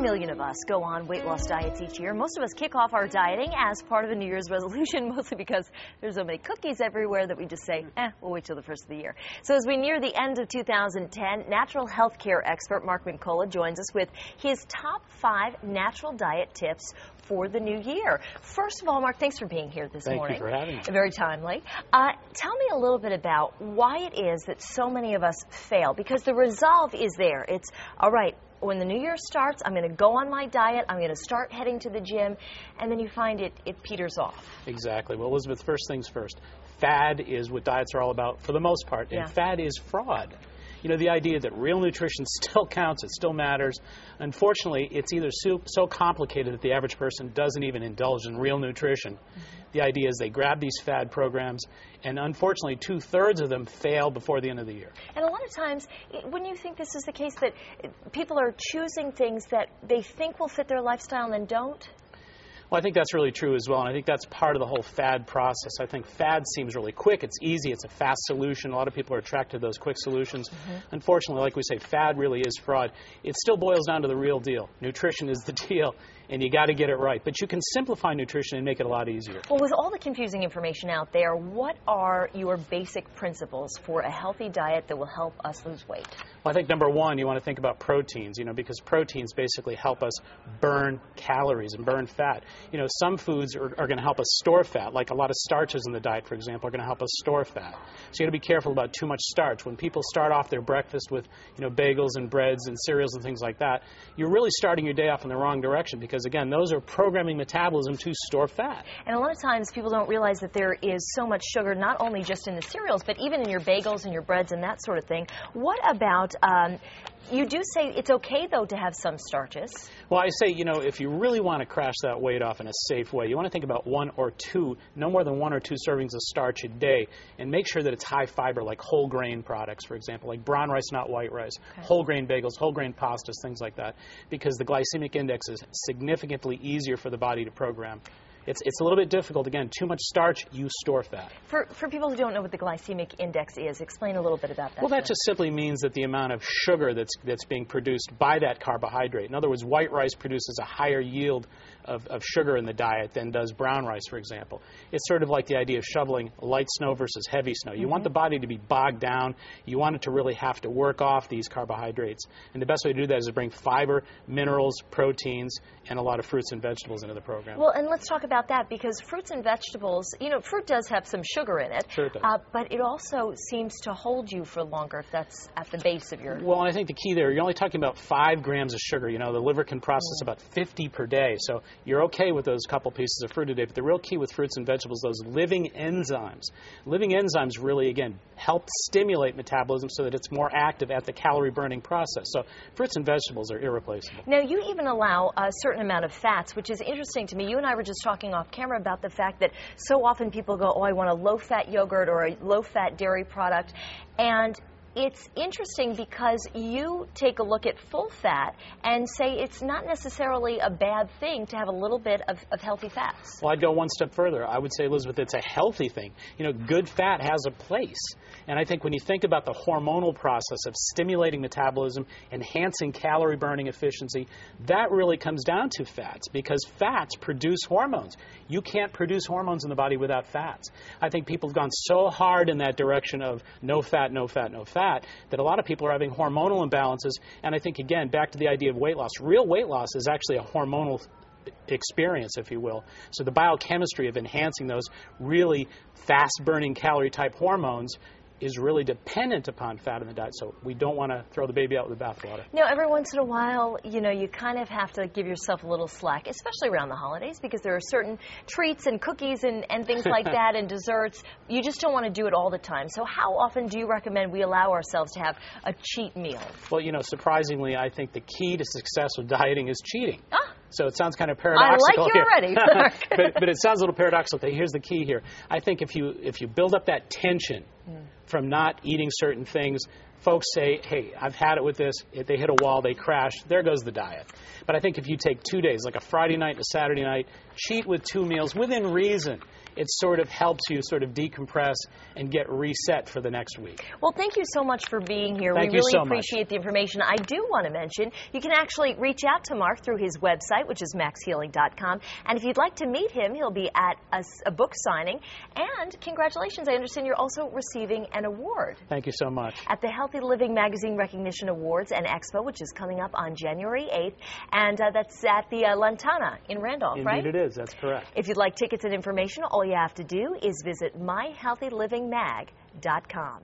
million of us go on weight loss diets each year. Most of us kick off our dieting as part of a New Year's resolution, mostly because there's so many cookies everywhere that we just say, we'll wait till the first of the year. So as we near the end of 2010, natural health care expert Mark Mincolla joins us with his top 5 natural diet tips for the new year. First of all, Mark, thanks for being here this morning. Thank you for having me. Very timely. Tell me a little bit about why it is that so many of us fail, because the resolve is there. It's, all right, when the new year starts, I'm going to go on my diet, I'm going to start heading to the gym, and then you find it peters off. Exactly. Well, Elizabeth, first things first. Fad is what diets are all about for the most part, and fad is fraud. You know, the idea that real nutrition still counts, it still matters. Unfortunately, it's either so complicated that the average person doesn't even indulge in real nutrition. The idea is they grab these fad programs, and unfortunately, 2/3 of them fail before the end of the year. And a lot of times, when you think this is the case, that people are choosing things that they think will fit their lifestyle and then don't? Well, I think that's really true as well, and I think that's part of the whole fad process. I think fad seems really quick, it's easy, it's a fast solution. A lot of people are attracted to those quick solutions. Unfortunately, like we say, fad really is fraud. It still boils down to the real deal. Nutrition is the deal, and you got to get it right. But you can simplify nutrition and make it a lot easier. Well, with all the confusing information out there, what are your basic principles for a healthy diet that will help us lose weight? Well, I think number one, you want to think about proteins, because proteins basically help us burn calories and burn fat. Some foods are going to help us store fat, like a lot of starches in the diet, for example, are going to help us store fat. So you got to be careful about too much starch. When people start off their breakfast with, bagels and breads and cereals and things like that, you're really starting your day off in the wrong direction because, again, those are programming metabolism to store fat. And a lot of times people don't realize that there is so much sugar, not only just in the cereals, but even in your bagels and your breads and that sort of thing. What about, you do say it's okay, though, to have some starches. Well, I say, if you really want to crash that weight off in a safe way, you want to think about no more than 1 or 2 servings of starch a day, and make sure that it's high fiber, like whole grain products, for example, like brown rice, not white rice, whole grain bagels, whole grain pastas, things like that, because the glycemic index is significantly easier for the body to program. It's a little bit difficult. Again, too much starch, you store fat. For people who don't know what the glycemic index is, explain a little bit about that. Well, that just simply means that the amount of sugar that's being produced by that carbohydrate. In other words, white rice produces a higher yield of sugar in the diet than does brown rice, for example. It's sort of like the idea of shoveling light snow versus heavy snow. You want the body to be bogged down. You want it to really have to work off these carbohydrates. And the best way to do that is to bring fiber, minerals, proteins, and a lot of fruits and vegetables into the program. Well, and let's talk about that, because fruits and vegetables, fruit does have some sugar in it. Sure it does. But it also seems to hold you for longer if that's at the base of your... Well, I think the key there, you're only talking about 5 grams of sugar. The liver can process about 50 per day. So you're okay with those couple pieces of fruit a day. But the real key with fruits and vegetables, those living enzymes. Living enzymes really, again, help stimulate metabolism so that it's more active at the calorie burning process. So fruits and vegetables are irreplaceable. Now, you even allow a certain amount of fats, which is interesting to me. You and I were just talking off camera about the fact that so often people go, I want a low-fat yogurt or a low-fat dairy product. And it's interesting because you take a look at full fat and say it's not necessarily a bad thing to have a little bit of healthy fats. Well, I'd go one step further. I would say, Elizabeth, it's a healthy thing. Good fat has a place. And I think when you think about the hormonal process of stimulating metabolism, enhancing calorie burning efficiency, that really comes down to fats, because fats produce hormones. You can't produce hormones in the body without fats. I think people have gone so hard in that direction of no fat, no fat, no fat, that a lot of people are having hormonal imbalances. And I think, again, back to the idea of weight loss. Real weight loss is actually a hormonal experience, if you will. So the biochemistry of enhancing those really fast-burning calorie-type hormones is really dependent upon fat in the diet, so we don't want to throw the baby out with the bathwater. Every once in a while, you kind of have to give yourself a little slack, especially around the holidays, because there are certain treats and cookies and things like that and desserts. You just don't want to do it all the time. So how often do you recommend we allow ourselves to have a cheat meal? Well, surprisingly, I think the key to success with dieting is cheating. So it sounds kind of paradoxical. I like you already, Mark. but it sounds a little paradoxical. Here's the key here. I think if you build up that tension from not eating certain things folks say, hey, I've had it with this. If they hit a wall, they crash. There goes the diet. But I think if you take 2 days, like a Friday night and a Saturday night, cheat with 2 meals within reason, it sort of helps you sort of decompress and get reset for the next week. Well, thank you so much for being here. Thank we you really so appreciate the information. I do want to mention you can actually reach out to Mark through his website, which is maxhealing.com. And if you'd like to meet him, he'll be at a book signing. And congratulations, I understand you're also receiving an award. Thank you so much. At the Healthy Living Magazine Recognition Awards and Expo, which is coming up on January 8th. And that's at the Lantana in Randolph, Indeed right? it is. That's correct. If you'd like tickets and information, all you have to do is visit myhealthylivingmag.com.